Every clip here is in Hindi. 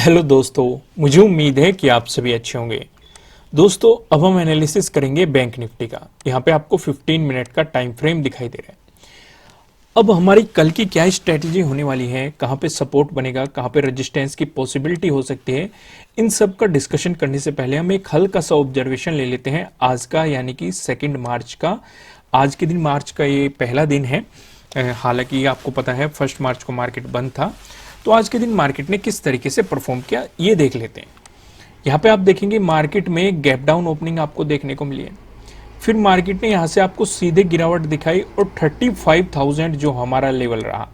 हेलो दोस्तों, मुझे उम्मीद है कि आप सभी अच्छे होंगे। दोस्तों, अब हम एनालिसिस करेंगे बैंक निफ्टी का। यहाँ पे आपको 15 मिनट का टाइम फ्रेम दिखाई दे रहा है। अब हमारी कल की क्या स्ट्रेटेजी होने वाली है, कहाँ पे सपोर्ट बनेगा, कहाँ पे रेजिस्टेंस की पॉसिबिलिटी हो सकती है, इन सब का डिस्कशन करने से पहले हम एक हल्का सा ऑब्जर्वेशन ले लेते हैं आज का, यानी कि 2 मार्च का। आज के दिन मार्च का ये पहला दिन है। हालांकि आपको पता है 1 मार्च को मार्केट बंद था। तो आज के दिन मार्केट ने किस तरीके से परफॉर्म किया ये देख लेते हैं। यहाँ पे आप देखेंगे मार्केट में गैप डाउन ओपनिंग आपको देखने को मिली है। फिर मार्केट ने यहाँ से आपको सीधे गिरावट दिखाई और 35,000 जो हमारा लेवल रहा,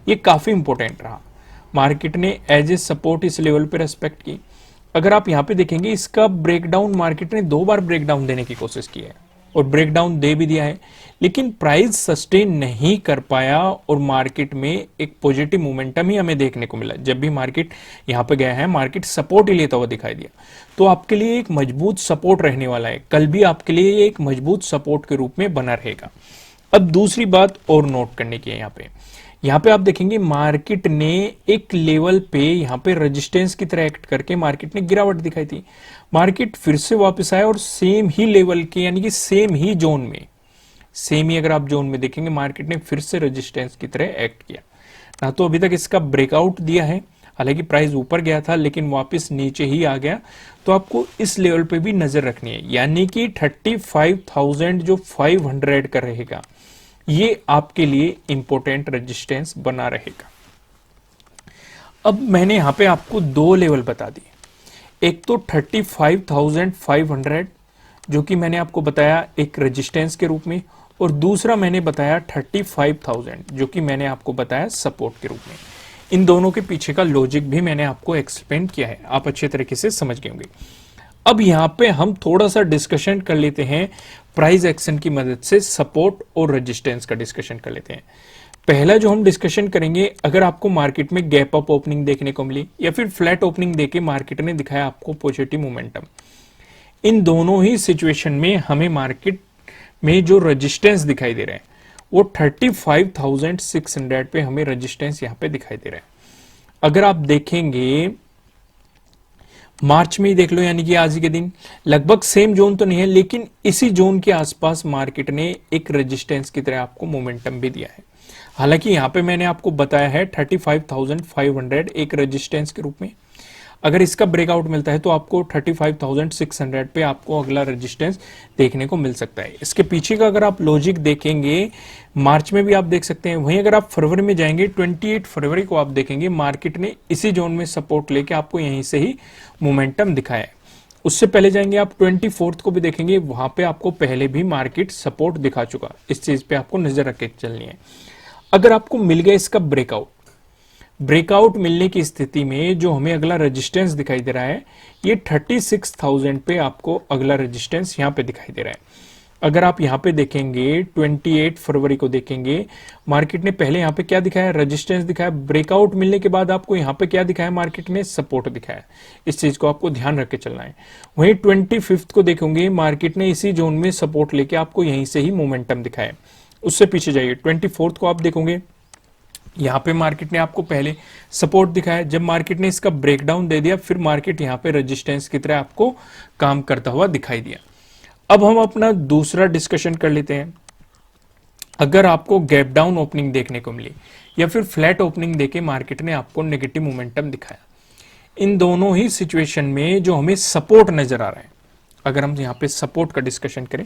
ये काफ़ी इंपॉर्टेंट रहा। मार्केट ने एज ए सपोर्ट इस लेवल पे रेस्पेक्ट की। अगर आप यहाँ पे देखेंगे इसका ब्रेकडाउन मार्केट ने 2 बार ब्रेकडाउन देने की कोशिश की है और ब्रेकडाउन दे भी दिया है, लेकिन प्राइस सस्टेन नहीं कर पाया और मार्केट में एक पॉजिटिव मोमेंटम ही हमें देखने को मिला। जब भी मार्केट यहाँ पे गया है, मार्केट सपोर्ट ही लेता हुआ दिखाई दिया। तो आपके लिए एक मजबूत सपोर्ट रहने वाला है, कल भी आपके लिए एक मजबूत सपोर्ट के रूप में बना रहेगा। अब दूसरी बात और नोट करने की है, यहाँ पे आप देखेंगे मार्केट ने एक लेवल पे यहाँ पे रेजिस्टेंस की तरह एक्ट करके मार्केट ने गिरावट दिखाई थी। मार्केट फिर से वापस आया और सेम ही लेवल के, यानी कि सेम ही जोन में, सेम ही अगर आप जोन में देखेंगे, मार्केट ने फिर से रेजिस्टेंस की तरह एक्ट किया। ना तो अभी तक इसका ब्रेकआउट दिया है, हालांकि प्राइस ऊपर गया था लेकिन वापस नीचे ही आ गया। तो आपको इस लेवल पे भी नजर रखनी है, यानी कि 35,000 जो 500 का रहेगा, ये आपके लिए इंपॉर्टेंट रेजिस्टेंस बना रहेगा। अब मैंने यहां पे आपको 2 लेवल बता दिए। एक तो 35,500 जो कि मैंने आपको बताया एक रेजिस्टेंस के रूप में, और दूसरा मैंने बताया 35,000 जो कि मैंने आपको बताया सपोर्ट के रूप में। इन दोनों के पीछे का लॉजिक भी मैंने आपको एक्सप्लेन किया है, आप अच्छे तरीके से समझ गए होंगे। अब यहां पे हम थोड़ा सा डिस्कशन कर लेते हैं, प्राइस एक्शन की मदद से सपोर्ट और रेजिस्टेंस का डिस्कशन कर लेते हैं। पहला जो हम डिस्कशन करेंगे, अगर आपको मार्केट में गैप अप ओपनिंग देखने को मिली या फिर फ्लैट ओपनिंग देके मार्केट ने दिखाया आपको पॉजिटिव मोमेंटम, इन दोनों ही सिचुएशन में हमें मार्केट में जो रेजिस्टेंस दिखाई दे रहा है वो 35,600 पे हमें रेजिस्टेंस यहां पे दिखाई दे रहा है। अगर आप देखेंगे मार्च में ही देख लो, यानी कि आज के दिन लगभग सेम जोन तो नहीं है, लेकिन इसी जोन के आसपास मार्केट ने एक रेजिस्टेंस की तरह आपको मोमेंटम भी दिया है। हालांकि यहां पे मैंने आपको बताया है 35,500 एक रेजिस्टेंस के रूप में। अगर इसका ब्रेकआउट मिलता है तो आपको 35,600 पे आपको अगला रेजिस्टेंस देखने को मिल सकता है। इसके पीछे का अगर आप लॉजिक देखेंगे, मार्च में भी आप देख सकते हैं। वहीं अगर आप फरवरी में जाएंगे, 28 फरवरी को आप देखेंगे मार्केट ने इसी जोन में सपोर्ट लेके आपको यहीं से ही मोमेंटम दिखाया है। उससे पहले जाएंगे आप 24 को भी देखेंगे, वहां पे आपको पहले भी मार्केट सपोर्ट दिखा चुका। इस चीज पे आपको नजर रख के चलनी है। अगर आपको मिल गया इसका ब्रेकआउट मिलने की स्थिति में जो हमें अगला रेजिस्टेंस दिखाई दे रहा है, ये 36,000 पे आपको अगला रेजिस्टेंस यहां पे दिखाई दे रहा है। अगर आप यहां पे देखेंगे 28 फरवरी को देखेंगे, मार्केट ने पहले यहां पे क्या दिखाया, रेजिस्टेंस दिखाया। ब्रेकआउट मिलने के बाद आपको यहां पे क्या दिखाया, मार्केट ने सपोर्ट दिखाया। इस चीज को आपको ध्यान रख के चलना है। वहीं 25 को देखेंगे, मार्केट ने इसी जोन में सपोर्ट लेके आपको यहीं से ही मोमेंटम दिखाया। उससे पीछे जाइए, 24 को आप देखोगे, यहां पे मार्केट ने आपको पहले सपोर्ट दिखाया। जब मार्केट ने इसका ब्रेकडाउन दे दिया, फिर मार्केट यहां पे रेजिस्टेंस की तरह आपको काम करता हुआ दिखाई दिया। अब हम अपना दूसरा डिस्कशन कर लेते हैं। अगर आपको गैप डाउन ओपनिंग देखने को मिली या फिर फ्लैट ओपनिंग देके मार्केट ने आपको नेगेटिव मोमेंटम दिखाया, इन दोनों ही सिचुएशन में जो हमें सपोर्ट नजर आ रहा है, अगर हम यहाँ पे सपोर्ट का डिस्कशन करें,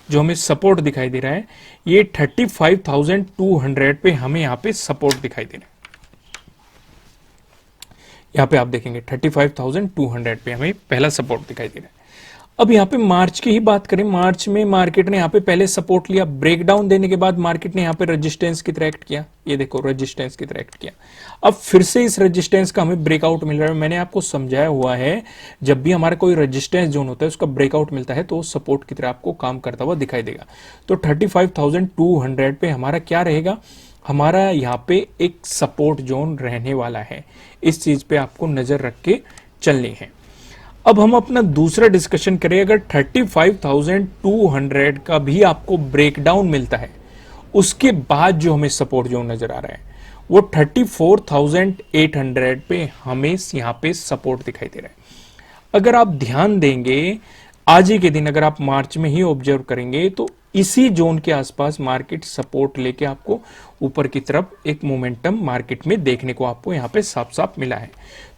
जो हमें सपोर्ट दिखाई दे रहा है, ये 35,200 पे हमें यहाँ पे सपोर्ट दिखाई दे रहा है। यहाँ पे आप देखेंगे 35,200 पे हमें पहला सपोर्ट दिखाई दे रहा है। अब यहाँ पे मार्च की ही बात करें, मार्च में मार्केट ने यहाँ पे पहले सपोर्ट लिया, ब्रेकडाउन देने के बाद मार्केट ने यहाँ पे रेजिस्टेंस की तरह एक्ट किया। ये देखो रेजिस्टेंस की तरह एक्ट किया। अब फिर से इस रेजिस्टेंस का हमें ब्रेकआउट मिल रहा है। मैंने आपको समझाया हुआ है, जब भी हमारा कोई रेजिस्टेंस जोन होता है उसका ब्रेकआउट मिलता है तो सपोर्ट की तरह आपको काम करता हुआ दिखाई देगा। तो 35,200 पे हमारा क्या रहेगा, हमारा यहाँ पे एक सपोर्ट जोन रहने वाला है। इस चीज पे आपको नजर रख के चलनी है। अब हम अपना दूसरा डिस्कशन करें, अगर 35,200 का भी आपको ब्रेकडाउन मिलता है, उसके बाद जो हमें सपोर्ट जोन नजर आ रहा है वो 34,800 पे हमें यहाँ पे सपोर्ट दिखाई दे रहा है। अगर आप ध्यान देंगे आज ही के दिन, अगर आप मार्च में ही ऑब्जर्व करेंगे तो इसी जोन के आसपास मार्केट सपोर्ट लेके आपको ऊपर की तरफ एक मोमेंटम मार्केट में देखने को आपको यहाँ पे साफ साफ मिला है।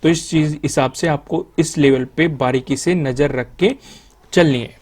तो इस चीज हिसाब से आपको इस लेवल पे बारीकी से नजर रख के चलनी है।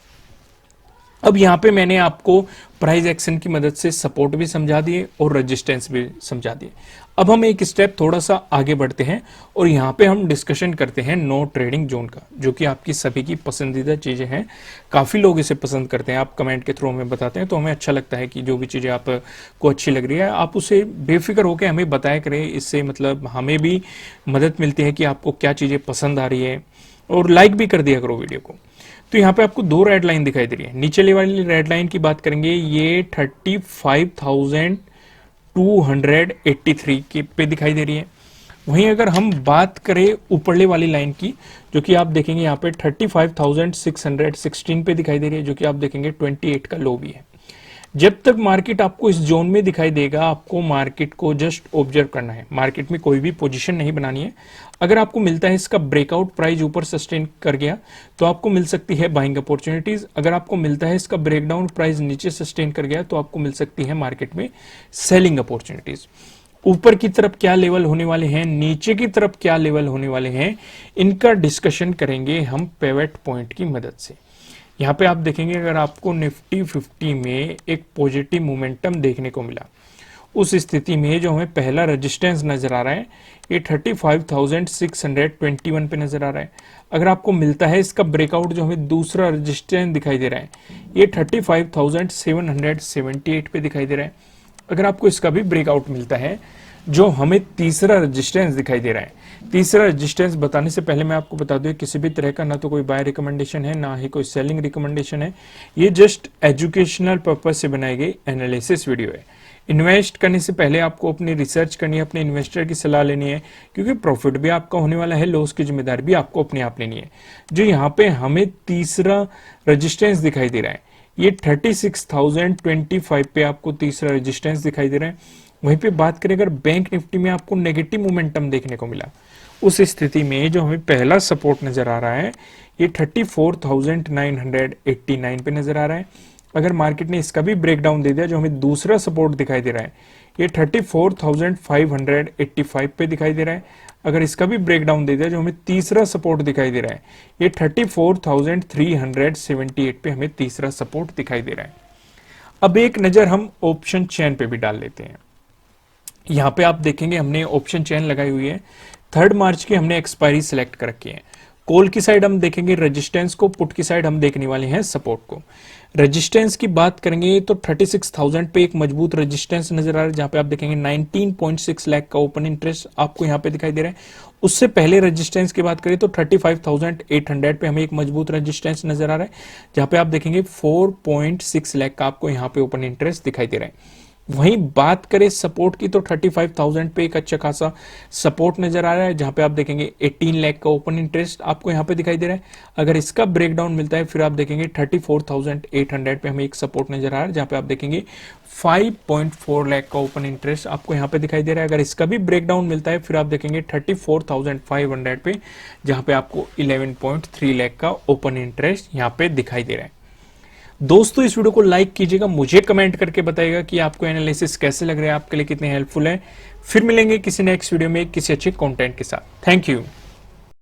अब यहाँ पे मैंने आपको प्राइस एक्शन की मदद से सपोर्ट भी समझा दिए और रेजिस्टेंस भी समझा दिए। अब हम एक स्टेप थोड़ा सा आगे बढ़ते हैं और यहाँ पे हम डिस्कशन करते हैं नो ट्रेडिंग जोन का, जो कि आपकी सभी की पसंदीदा चीजें हैं। काफी लोग इसे पसंद करते हैं, आप कमेंट के थ्रू हमें बताते हैं, तो हमें अच्छा लगता है कि जो भी चीजें आपको अच्छी लग रही है आप उसे बेफिक्र होकर हमें बताया करें। इससे मतलब हमें भी मदद मिलती है कि आपको क्या चीजें पसंद आ रही है, और लाइक भी कर दिया करो वीडियो को। तो यहाँ पे आपको दो रेड लाइन दिखाई दे रही है। नीचे वाली रेड लाइन की बात करेंगे, ये 35,283 के पे दिखाई दे रही है। वहीं अगर हम बात करें ऊपरले वाली लाइन की, जो कि आप देखेंगे यहाँ पे 35,616 पे दिखाई दे रही है, जो कि आप देखेंगे 28 का लो भी है। जब तक मार्केट आपको इस जोन में दिखाई देगा, आपको मार्केट को जस्ट ऑब्जर्व करना है, मार्केट में कोई भी पोजीशन नहीं बनानी है। अगर आपको मिलता है इसका ब्रेकआउट प्राइस ऊपर सस्टेन कर गया तो आपको मिल सकती है बाइंग अपॉर्चुनिटीज। अगर आपको मिलता है इसका ब्रेकडाउन प्राइस नीचे सस्टेन कर गया तो आपको मिल सकती है मार्केट में सेलिंग अपॉर्चुनिटीज। ऊपर की तरफ क्या लेवल होने वाले हैं, नीचे की तरफ क्या लेवल होने वाले हैं, इनका डिस्कशन करेंगे हम पिवट पॉइंट की मदद से। यहाँ पे आप देखेंगे अगर आपको निफ्टी 50 में एक पॉजिटिव मोमेंटम देखने को मिला, उस स्थिति में जो हमें पहला रेजिस्टेंस नजर आ रहा है ये 35,621 पे नजर आ रहा है। अगर आपको मिलता है इसका ब्रेकआउट, जो हमें दूसरा रेजिस्टेंस दिखाई दे रहा है ये 35,778 पे दिखाई दे रहा है। अगर आपको इसका भी ब्रेकआउट मिलता है, जो हमें तीसरा रेजिस्टेंस दिखाई दे रहा है। तीसरा रेजिस्टेंस बताने से पहले मैं आपको बता दूं, किसी भी तरह का ना तो कोई बाय रिकमेंडेशन है, ना ही कोई सेलिंग रिकमेंडेशन है। ये जस्ट एजुकेशनल पर्पज से बनाई गई एनालिसिस वीडियो है। इन्वेस्ट करने से पहले आपको अपनी रिसर्च करनी है, अपने इन्वेस्टर की सलाह लेनी है, क्योंकि प्रॉफिट भी आपका होने वाला है, लॉस की जिम्मेदारी भी आपको अपने आप लेनी है। जो यहाँ पे हमें तीसरा रेजिस्टेंस दिखाई दे रहा है ये 36,025 पे आपको तीसरा रेजिस्टेंस दिखाई दे रहा है। वहीं पे बात करें अगर बैंक निफ्टी में आपको नेगेटिव मोमेंटम देखने को मिला, उस स्थिति में जो हमें पहला सपोर्ट नजर आ रहा है ये 34,989 पे नजर आ रहा है। अगर मार्केट ने इसका भी ब्रेकडाउन दे दिया, जो हमें दूसरा सपोर्ट दिखाई दे रहा है ये 34,585 पे दिखाई दे रहा है। अगर इसका भी ब्रेकडाउन दे दिया, जो हमें तीसरा सपोर्ट दिखाई दे रहा है ये 34,378 पे हमें तीसरा सपोर्ट दिखाई दे रहा है। अब एक नजर हम ऑप्शन चेन पे भी डाल लेते हैं। यहाँ पे आप देखेंगे हमने ऑप्शन चेन लगाई हुई है। 3 मार्च की हमने एक्सपायरी सिलेक्ट कर रखी है। कॉल की साइड हम देखेंगे रेजिस्टेंस को, पुट की साइड हम देखने वाले हैं सपोर्ट को। रेजिस्टेंस की बात करेंगे तो 36,000 पे एक मजबूत रेजिस्टेंस नजर आ रहा है, जहां पे आप देखेंगे 19.6 लाख का ओपन इंटरेस्ट आपको यहां पे दिखाई दे रहा है। उससे पहले रेजिस्टेंस की बात करें तो 35,800 पे हमें एक मजबूत रेजिस्टेंस नजर आ रहा है, जहां पे आप देखेंगे 4.6 लाख का आपको यहां पे ओपन इंटरेस्ट दिखाई दे रहा है। वहीं बात करें सपोर्ट की तो 35,000 पे एक अच्छा खासा सपोर्ट नजर आ रहा है, जहां पे आप देखेंगे 18 लाख का ओपन इंटरेस्ट आपको यहां पे दिखाई दे रहा है। अगर इसका ब्रेकडाउन मिलता है फिर आप देखेंगे 34,800 पे हमें एक सपोर्ट नजर आ रहा है, जहां पे आप देखेंगे 5.4 लाख का ओपन इंटरेस्ट आपको यहां पे दिखाई दे रहा है। अगर इसका भी ब्रेकडाउन मिलता है फिर आप देखेंगे 34,500 पे, जहां पे आपको 11.3 लाख का ओपन इंटरेस्ट यहां पे दिखाई दे रहा है। दोस्तों इस वीडियो को लाइक कीजिएगा, मुझे कमेंट करके बताइएगा कि आपको एनालिसिस कैसे लग रहा है, आपके लिए कितने हेल्पफुल है। फिर मिलेंगे किसी नेक्स्ट वीडियो में किसी अच्छे कंटेंट के साथ। Thank you.